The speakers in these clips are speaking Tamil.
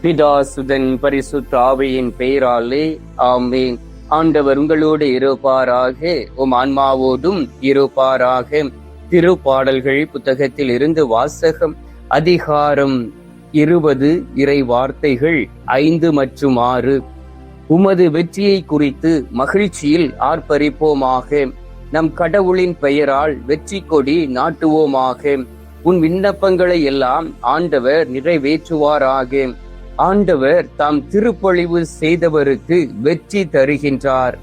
பிதா சுதன் பரிசுத்த ஆவியின் பெயராலே ஆமென். ஆண்டவர் உங்களோடு இருப்பாராக, உம் ஆன்மாவோடும் இருப்பாராக. திருப்பாடல்கள் புத்தகத்தில் இருந்து வாசகம். அதிகாரம் 20, இறை வார்த்தைகள் 5 மற்றும் 6. உமது வெற்றியை குறித்து மகிழ்ச்சியில் ஆர்ப்பரிப்போமாக. நம் கடவுளின் பெயரால் வெற்றி கொடி நாட்டுவோமாக. உன் விண்ணப்பங்களை எல்லாம் ஆண்டவர் நிறைவேற்றுவாராக. ஆண்டவர் தாம் திருப்பொழிவு செய்தவருக்கு வெற்றி தருகின்றார்.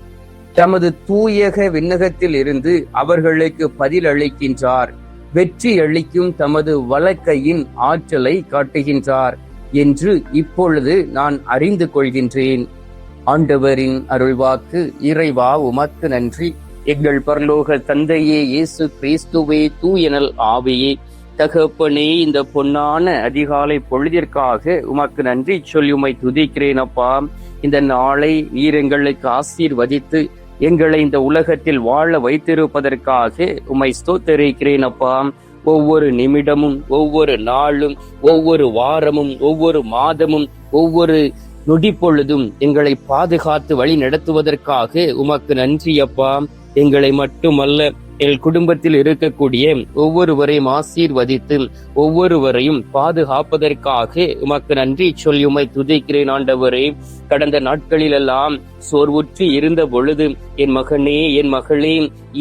தமது தூயக விண்ணகத்தில் இருந்து அவர்களுக்கு பதில் அளிக்கின்றார். வெற்றி அளிக்கும் தமது வலக்கையின் ஆற்றலை காட்டுகின்றார் என்று இப்பொழுது நான் அறிந்து கொள்கின்றேன். ஆண்டவரின் அருள்வாக்கு. இறைவா உமக்கு நன்றி. எங்கள் பரலோக தந்தையே, இயேசு கிறிஸ்துவே, தூயனல் ஆவியே, தகப்பனே, இந்த பொன்னான அதிகாலை பொழுதிற்காக உமக்கு நன்றி சொல்லி உம்மை துதிக்கிறேன் அப்பா. இந்த நாளை நீர் எங்களுக்கு ஆசீர்வதித்து எங்களை இந்த உலகத்தில் வாழ வைத்திருப்பதற்காக உம்மை ஸ்தோத்திரிக்கிறேன் அப்பா. ஒவ்வொரு நிமிடமும், ஒவ்வொரு நாளும், ஒவ்வொரு வாரமும், ஒவ்வொரு மாதமும், ஒவ்வொரு நொடி பொழுதும் எங்களை பாதுகாத்து வழி நடத்துவதற்காக உமக்கு நன்றி அப்பா. எங்களை மட்டுமல்ல, எங்கள் குடும்பத்தில் இருக்கக்கூடிய ஒவ்வொருவரையும் ஆசீர்வதித்து ஒவ்வொருவரையும் பாதுகாப்பதற்காக உமக்கு நன்றி சொல்லி உம்மை துதிக்கிறேன் ஆண்டவரே. கடந்த நாட்களிலெல்லாம் சோர்வுற்று இருந்த பொழுது, என் மகனே, என் மகளே,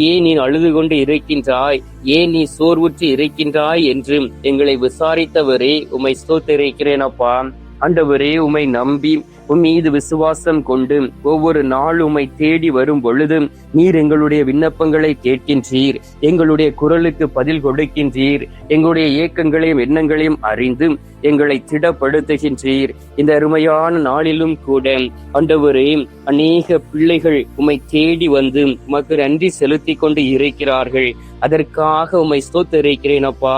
ஏன் நீ அழுது கொண்டு இருக்கின்றாய், ஏன் நீ சோர்வுற்று இருக்கின்றாய் என்று எங்களை விசாரித்தவரே உம்மை ஸ்தோத்திரிக்கிறேன் அப்பா. ஆண்டவரே, உம்மை நம்பி உம் மீது விசுவாசம் கொண்டு ஒவ்வொரு நாள் உம்மை தேடி வரும் பொழுது நீர் எங்களுடைய விண்ணப்பங்களை கேட்கின்றீர், எங்களுடைய குரலுக்கு பதில் கொடுக்கின்றீர், எங்களுடைய ஏக்கங்களையும் எண்ணங்களையும் அறிந்து எங்களை திடப்படுத்துகின்றீர். இந்த அருமையான நாளிலும் கூட ஆண்டவரே, அநேக பிள்ளைகள் உம்மை தேடி வந்து உமக்கு நன்றி செலுத்தி கொண்டு இருக்கிறார்கள். அதற்காக உம்மை ஸ்தோத்திரிக்கிறேன் அப்பா.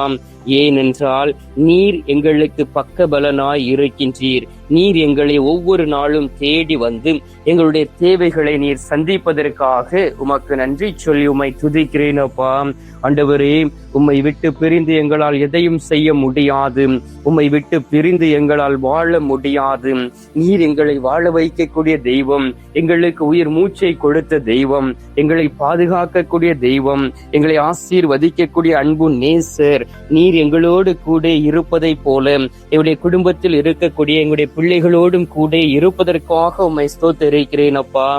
ஏனென்றால் நீர் எங்களுக்கு பக்கபலனாய் இருக்கின்றீர். நீர் எங்களை ஒவ்வொரு நாளும் தேடி வந்து எங்களுடைய தேவைகளை நீர் சந்திப்பதற்காக உமக்கு நன்றி சொல்லி உம்மை துதிக்கிறேன் அப்பா. ஆண்டவரே, உம்மை விட்டு பிரிந்து எங்களால் எதையும் செய்ய முடியாது. உம்மை விட்டு பிரிந்து எங்களால் வாழ முடியாது. நீர் எங்களை வாழ வைக்கக்கூடிய தெய்வம், எங்களுக்கு உயிர் மூச்சை கொடுத்த தெய்வம், எங்களை பாதுகாக்கக்கூடிய தெய்வம், எங்களை ஆசீர்வதிக்கக்கூடிய அன்பு நேசர். நீர் எங்களோடு கூட இருப்பதை போல எங்களுடைய குடும்பத்தில் இருக்கக்கூடிய எங்களுடைய பிள்ளைகளோடும் கூட இருப்பதற்காக உம்மை ஸ்தோத்திரிக்கிறேன் அப்பா.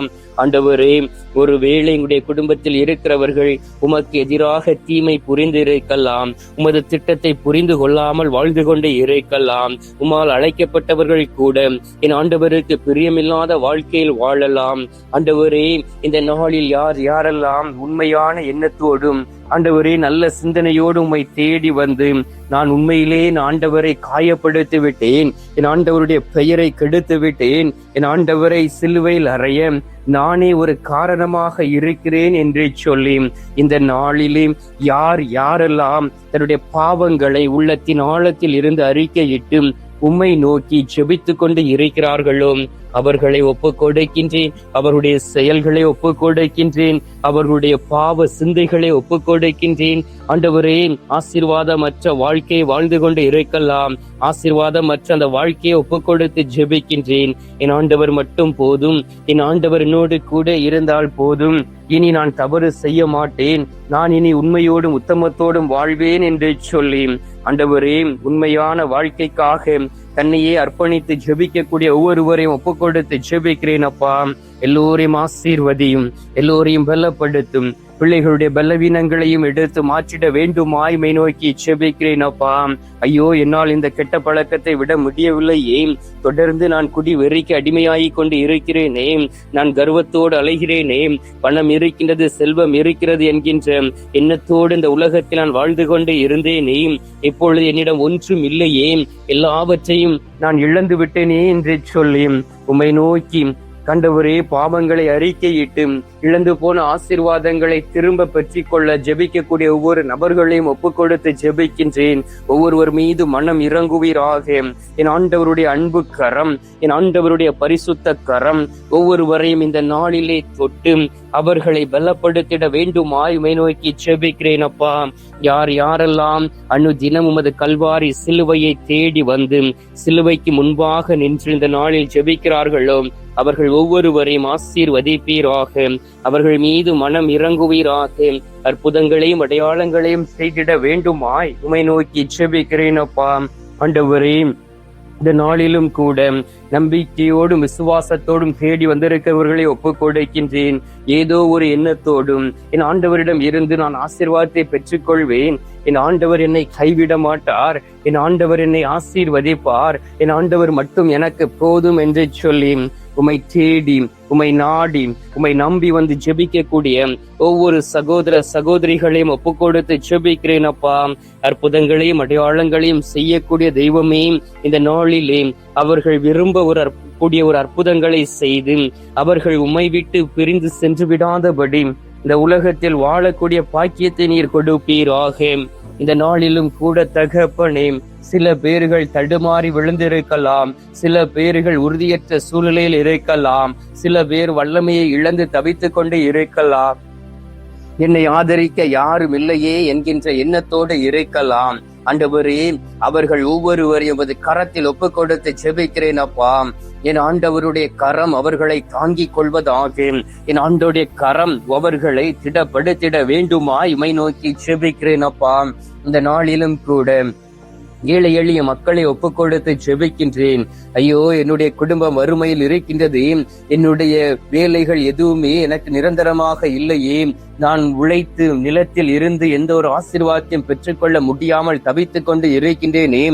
ஆண்டவரே, ஒருவேளை எங்களுடைய குடும்பத்தில் இருக்கிறவர்கள் உமக்கு எதிராக தீமை புரிந்து இருக்கலாம், உமது திட்டத்தை புரிந்து கொள்ளாமல் வாழ்ந்து கொண்டு இருக்கலாம். உம்மால் அழைக்கப்பட்டவர்கள் கூட என் ஆண்டவருக்கு பிரியமில்லாத வாழ்க்கையில் வாழலாம். ஆண்டவரே, இந்த நாளில் யார் யாரெல்லாம் உண்மையான எண்ணத்தோடும் ஆண்டவரே நல்ல சிந்தனையோடு உம்மை தேடி வந்து நான் உண்மையிலே என் ஆண்டவரை காயப்படுத்தி விட்டேன், என் ஆண்டவருடைய பெயரை கெடுத்து விட்டேன், என் ஆண்டவரை சிலுவையில் அறைய நானே ஒரு காரணமாக இருக்கிறேன் என்று சொல்லி இந்த நாளிலே யார் யாரெல்லாம் தன்னுடைய பாவங்களை உள்ளத்தின் ஆழத்தில் இருந்து அறிக்கையிட்டு உம்மை நோக்கி ஜெபித்து கொண்டு இருக்கிறார்களோ அவர்களை ஒப்புக் கொடுக்கின்றேன். அவர்களுடைய செயல்களை ஒப்புக் கொடுக்கின்றேன். அவர்களுடைய பாவ சிந்தைகளை ஒப்புக் கொடுக்கின்றேன். ஆண்டவரே, ஆசீர்வாதமற்ற வாழ்க்கையை வாழ்ந்து கொண்டு இருக்கலாம். ஆசீர்வாதமற்ற அந்த வாழ்க்கையை ஒப்புக் கொடுத்து ஜெபிக்கின்றேன். என் ஆண்டவர் மட்டும் போதும், என் ஆண்டவர் என்னோடு கூட இருந்தால் போதும். இனி நான் தவறு செய்ய மாட்டேன், நான் இனி உண்மையோடும் உத்தமத்தோடும் வாழ்வேன் என்று சொல்லி ஆண்டவரே, உண்மையான வாழ்க்கைக்காக தன்னையே அர்ப்பணித்து ஜெபிக்கக்கூடிய ஒவ்வொருவரையும் ஒப்புக் கொடுத்து ஜெபிக்கிறேன் அப்பா. எல்லோரையும் ஆசீர்வதியும், எல்லோரையும் பலப்படுத்தும், பிள்ளைகளுடைய பலவீனங்களையும் எடுத்து மாற்றிட வேண்டுமாய் மை நோக்கி ஜெபிக்கிறேன் அப்பா. ஐயோ, என்னால் இந்த கெட்ட பழக்கத்தை விட முடியவில்லையே, தொடர்ந்து நான் குடி வெறிக்கு அடிமையாகி கொண்டு இருக்கிறேனே, நான் கர்வத்தோடு அலைகிறேனே, பணம் இருக்கின்றது, செல்வம் இருக்கிறது என்கின்ற எண்ணத்தோடு இந்த உலகத்தில் நான் வாழ்ந்து கொண்டு இருந்தேனே, இப்பொழுது என்னிடம் ஒன்றும் இல்லையே, எல்லாவற்றையும் நான் இழந்து விட்டேனே என்று சொல்லி உம்மை நோக்கி கண்டவரே, பாவங்களை அறிக்கையிட்டு இழந்து போன ஆசீர்வாதங்களை திரும்ப பெற்றிக்கொள்ள ஜெபிக்கக்கூடிய ஒவ்வொரு நபர்களையும் ஒப்பு கொடுத்து ஜெபிக்கின்றேன். ஒவ்வொருவர் மீது மனம் இறங்குவீராக. என் ஆண்டவருடைய அன்பு கரம், என் ஆண்டவருடைய பரிசுத்த கரம் ஒவ்வொருவரையும் இந்த நாளிலே தொட்டு அவர்களை பலப்படுத்திட வேண்டுமாய் உம்மை நோக்கி ஜெபிக்கிறேன் அப்பா. யார் யாரெல்லாம் தினம் உமது கல்வாரி சிலுவையை தேடி வந்து சிலுவைக்கு முன்பாக நின்று இந்த நாளில் ஜெபிக்கிறார்களோ அவர்கள் ஒவ்வொருவரையும் ஆசீர்வதிப்பீராக. அவர்கள் மீது மனம் இறங்குவீராக. அற்புதங்களையும் அடையாளங்களையும் செய்திட வேண்டுமாய் உம்மை நோக்கி ஜெபிக்கிறேன் அப்பா. ஆண்டவரே, இந்த நாளிலும் கூட நம்பிக்கையோடும் விசுவாசத்தோடும் தேடி வந்திருக்கிறவர்களை ஒப்புக் கொடுக்கின்றேன். ஏதோ ஒரு எண்ணத்தோடும் என் ஆண்டவரிடம் இருந்து நான் ஆசீர்வாதத்தை பெற்றுக்கொள்வேன், என் ஆண்டவர் என்னை கைவிட மாட்டார், என் ஆண்டவர் என்னை ஆசீர்வதிப்பார், என் ஆண்டவர் மட்டும் எனக்கு போதும் என்று சொல்லி உம்மை தேடி உம்மை நாடி உம்மை நம்பி வந்து ஜெபிக்கக்கூடிய ஒவ்வொரு சகோதர சகோதரிகளையும் ஒப்பு கொடுத்து ஜெபிக்கிறேன் அப்பா. அற்புதங்களையும் அடையாளங்களையும் செய்யக்கூடிய தெய்வமே, இந்த நாளிலே அவர்கள் விரும்ப கூடிய ஒரு அற்புதங்களை செய்து அவர்கள் உம்மை விட்டு பிரிந்து சென்று விடாதபடி இந்த உலகத்தில் வாழக்கூடிய பாக்கியத்தை நீர் கொடுப்பீராக. இந்த நாளிலும் கூட தகப்பனே, சில பேர்கள் தடுமாறி விழுந்திருக்கலாம், சில பேர்கள் உறுதியற்ற சூழ்நிலையில் இருக்கலாம், சில பேர் வல்லமையை இழந்து தவித்துக் கொண்டு இருக்கலாம், என்னை ஆதரிக்க யாரும் இல்லையே என்கின்ற எண்ணத்தோடு இருக்கலாம். ஆண்டவரே, அவர்கள் ஒவ்வொருவரையும் கரத்தில் ஒப்பு கொடுத்து ஜெபிக்கிறேன் அப்பா. என் ஆண்டவருடைய கரம் அவர்களை தாங்கிக் கொள்வதாக. என் ஆண்டவருடைய கரம் அவர்களை திடப்படுத்திட வேண்டுமாய் உம்மை நோக்கி ஜெபிக்கிறேன் அப்பா. இந்த நாளிலும் கூட ஏழை எளிய மக்களை ஒப்பு கொடுத்து ஜெபிக்கின்றேன். ஐயோ, என்னுடைய குடும்பம் வறுமையில் இருக்கின்றது, என்னுடைய வேலைகள் எதுவுமே எனக்கு நிரந்தரமாக இல்லையே, நான் உழைத்து நிலத்தில் இருந்து எந்த ஒரு ஆசீர்வாதத்தையும் பெற்றுக்கொள்ள முடியாமல் தவித்துக் கொண்டு இருக்கின்றேனே,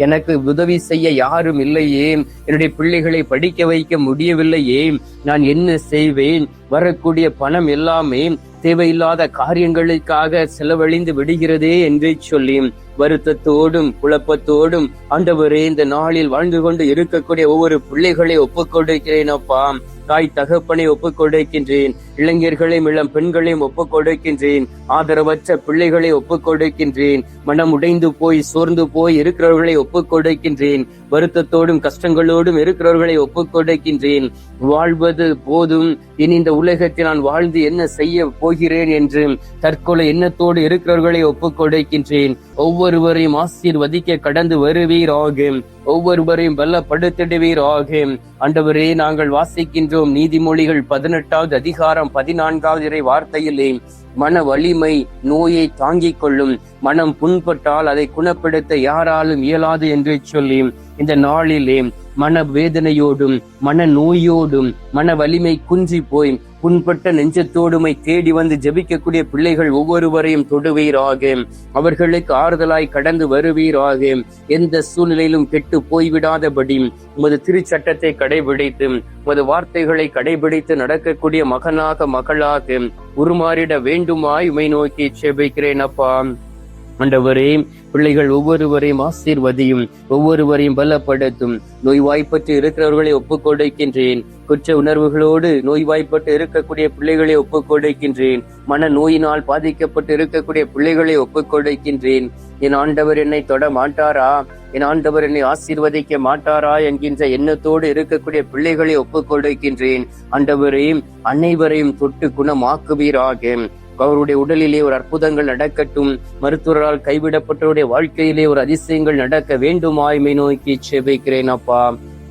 எனக்கு உதவி செய்ய யாரும் இல்லையே, என்னுடைய பிள்ளைகளை படிக்க வைக்க முடியவில்லையே, நான் என்ன செய்வேன்? வரக்கூடிய பணம் எல்லாமே தேவையில்லாத காரியங்களுக்காக செலவழிந்து விடுகிறதே என்று சொல்லி வருத்தத்தோடும் குழப்பத்தோடும் ஆண்டவரே, இந்த நாளில் வாழ்ந்து கொண்டு இருக்கக்கூடிய ஒவ்வொரு பிள்ளைகளை ஒப்புக் கொடுக்கிறேன் அப்பா. தாய் தகப்பனை ஒப்புக் கொடுக்கின்றேன், இளைஞர்களையும் இளம் பெண்களையும் ஒப்புக் கொடுக்கின்றேன், ஆதரவற்ற பிள்ளைகளை ஒப்புக் கொடுக்கின்றேன், மனம் உடைந்து போய் சோர்ந்து போய் இருக்கிறவர்களை ஒப்புக் கொடுக்கின்றேன், வருத்தத்தோடும் கஷ்டங்களோடும் இருக்கிறவர்களை ஒப்புக் கொடுக்கின்றேன். வாழ்வது போதும், இனி இந்த உலகத்தில் நான் வாழ்ந்து என்ன செய்ய போகிறேன் என்று தற்கொலை எண்ணத்தோடு இருக்கிறவர்களை ஒப்புக் கொடுக்கின்றேன். ஒவ்வொருவரையும் ஆசீர்வதிக்க கடந்து வருவீராக, ஒவ்வொருவரையும் பலப்படுத்திடுவீராக. ஆண்டவரே, நாங்கள் வாசிக்கின்றோம் நீதிமொழிகள் 18வது அதிகாரம் 14வது வார்த்தையிலே, மன வலிமை நோயை தாங்கிக் கொள்ளும், மனம் புண்பட்டால் அதை குணப்படுத்த யாராலும் இயலாது என்று சொல்லி இந்த நாளிலே மன வேதனையோடும் மன நோயோடும் மன வலிமை குன்றி போய் புண்பட்ட நெஞ்சத்தோடுமை தேடி வந்து ஜெபிக்கக்கூடிய பிள்ளைகள் ஒவ்வொருவரையும் தொடுவீராக. அவர்களுக்கு ஆறுதலாய் கடந்து வருவீராக. எந்த சூழ்நிலையிலும் கெட்டு போய்விடாதபடி உமது திருச்சட்டத்தை கடைபிடித்து உமது வார்த்தைகளை கடைபிடித்து நடக்கக்கூடிய மகனாக மகளாக உருமாறிட வேண்டுமாய் உம்மை நோக்கி ஜெபிக்கிறேன் அப்பா. ஆண்டவரே, பிள்ளைகள் ஒவ்வொருவரையும் ஆசீர்வதியும், ஒவ்வொருவரையும் பலப்படுத்தும். நோய்வாய்ப்பட்டு இருக்கிறவர்களை ஒப்புக் கொடுக்கின்றேன். குற்ற உணர்வுகளோடு நோய்வாய்ப்பட்டு இருக்கக்கூடிய பிள்ளைகளை ஒப்புக் கொடுக்கின்றேன். மன நோயினால் பாதிக்கப்பட்டு இருக்கக்கூடிய பிள்ளைகளை ஒப்புக் கொடுக்கின்றேன். என் ஆண்டவர் என்னை தொட மாட்டாரா, என் ஆண்டவர் என்னை ஆசீர்வதிக்க மாட்டாரா என்கின்ற எண்ணத்தோடு இருக்கக்கூடிய பிள்ளைகளை ஒப்புக் கொடுக்கின்றேன். ஆண்டவரே, அனைவரையும் தொட்டு குணமாக்குவீராக. அவருடைய உடலிலே ஒரு அற்புதங்கள் நடக்கட்டும். மருத்துவரால் கைவிடப்பட்டவருடைய வாழ்க்கையிலே ஒரு அதிசயங்கள் நடக்க வேண்டுமாய்மை நோக்கி ஜெபிக்கிறேன் அப்பா.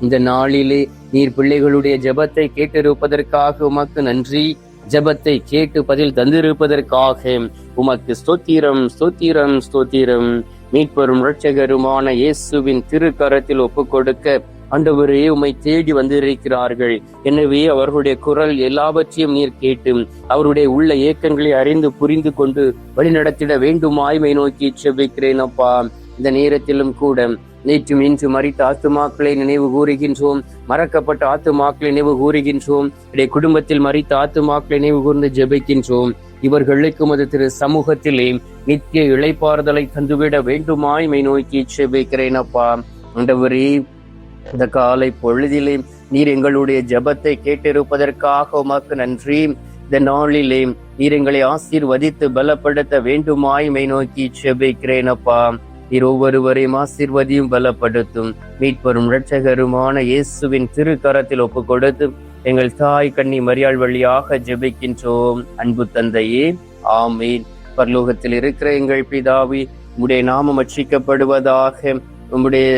இந்த நாளிலே நீர் பிள்ளைகளுடைய ஜெபத்தை கேட்டிருப்பதற்காக உமக்கு நன்றி. ஜெபத்தை கேட்டு பதில் தந்திருப்பதற்காக உமக்கு ஸ்தோத்திரம், ஸ்தோத்திரம், ஸ்தோத்திரம். மீட்பரும் இரட்சகருமான இயேசுவின் திருக்கரத்தில் ஒப்புக் கொடுக்க ஆண்டவரே, உம்மை தேடி வந்திருக்கிறார்கள். எனவே அவர்களுடைய குரல் எல்லாவற்றையும் நீர் கேட்டு அவருடைய உள்ள ஏக்கங்களை அறிந்து புரிந்து கொண்டு வழிநடத்திட வேண்டுமாய்மை நோக்கி ஜெபிக்கிறேன் அப்பா. இந்த நேரத்திலும் கூட நேற்றும் இன்று மரித்த ஆத்துமாக்களை நினைவு கூறுகின்றோம், மறக்கப்பட்ட ஆத்துமாக்களை நினைவு கூறுகின்றோம், இடைய குடும்பத்தில் மரித்த ஆத்துமாக்களை நினைவு கூர்ந்து ஜெபிக்கின்றோம். இவர்களுக்கு உமது திரு சமூகத்திலே நித்திய இளைப்பாறுதலை தந்துவிட வேண்டுமாய்மை நோக்கி ஜெபிக்கிறேன் அப்பா. ஆண்டவரே, இந்த காலை பொழுதிலே நீர் எங்களுடைய ஜெபத்தை கேட்டிருப்பதற்காக உமக்கு நன்றி. இந்த நாளிலே நீர் எங்களை ஆசீர்வதித்து பலப்படுத்த வேண்டுமாய் மை நோக்கி செபிக்கிறேன் அப்பா. நீர் ஒவ்வொருவரையும் ஆசீர்வதியும் பலப்படுத்தும். மீட்பெரும் இரட்சகருமான இயேசுவின் திருக்கரத்தில் ஒப்பு கொடுத்து எங்கள் தாய் கன்னி மரியாள் வழியாக ஜெபிக்கின்றோம் அன்பு தந்தையே, ஆமீன். பரலோகத்தில் இருக்கிற எங்கள் பிதாவே, உம்முடைய நாமம் அர்ச்சிக்கப்படுவதாக, உம்முடைய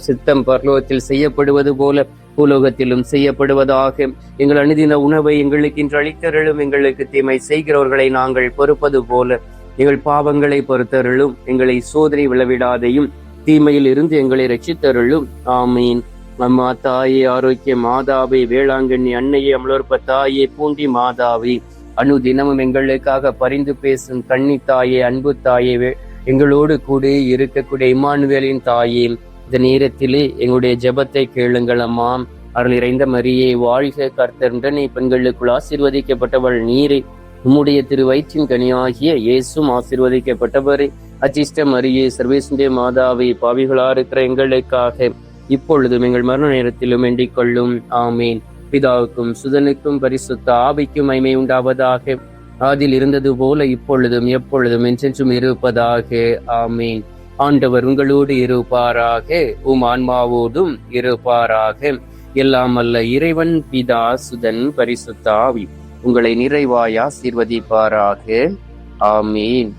சித்தம் பரலோகத்தில் செய்யப்படுவது போல பூலோகத்திலும் செய்யப்படுவதாக. எங்கள் அனுதின உணவை எங்களுக்கு இன்று அளித்தருளும். எங்களுக்கு தீமை செய்கிறவர்களை நாங்கள் பொறுப்பது போல எங்கள் பாவங்களை பொறுத்தருளும். எங்களை சோதனை விளைவிடாதையும் தீமையில் இருந்து எங்களை ரட்சித்தருளும். ஆமீன். அம்மா தாயே, ஆரோக்கிய மாதாவே, வேளாங்கண்ணி அன்னையே, அமலோற்ப தாயே, பூண்டி மாதாவே, அனுதினமும் எங்களுக்காக பரிந்து பேசும் கன்னி தாயே, அன்பு தாயே, எங்களோடு கூட இருக்கக்கூடிய இம்மானுவேலின் தாயே, இந்த நேரத்திலே எங்களுடைய ஜெபத்தை கேளுங்கள் அம்மா. அருள் நிறைந்த மரியே வாழ்க, கர்த்தர் உடனே பெண்களுக்குள் ஆசீர்வதிக்கப்பட்டவள் நீரே, உம்முடைய திரு வயிற்றின் கனியாகிய இயேசும் ஆசீர்வதிக்கப்பட்டவரே. அச்சிஷ்ட மரியே, சர்வேசுடைய மாதாவே, பாவிகளா இருக்கிற எங்களுக்காக இப்பொழுதும் எங்கள் மரண நேரத்திலும் வேண்டிக் கொள்ளும். ஆமீன். பிதாவுக்கும் சுதனுக்கும் பரிசுத்த ஆவிக்கும் மகிமை உண்டாவதாக. அதில் இருந்தது போல இப்பொழுதும் எப்பொழுதும் என்றென்றும் இருப்பதாக. ஆமீன். ஆண்டவர் உங்களோடு இருப்பாராக, உம் ஆன்மாவோடும் இருப்பாராக. எல்லாம் அல்ல இறைவன் பிதா சுதன் பரிசுத்த ஆவி உங்களை நிறைவாய் ஆசீர்வதிப்பாராக. ஆமீன்.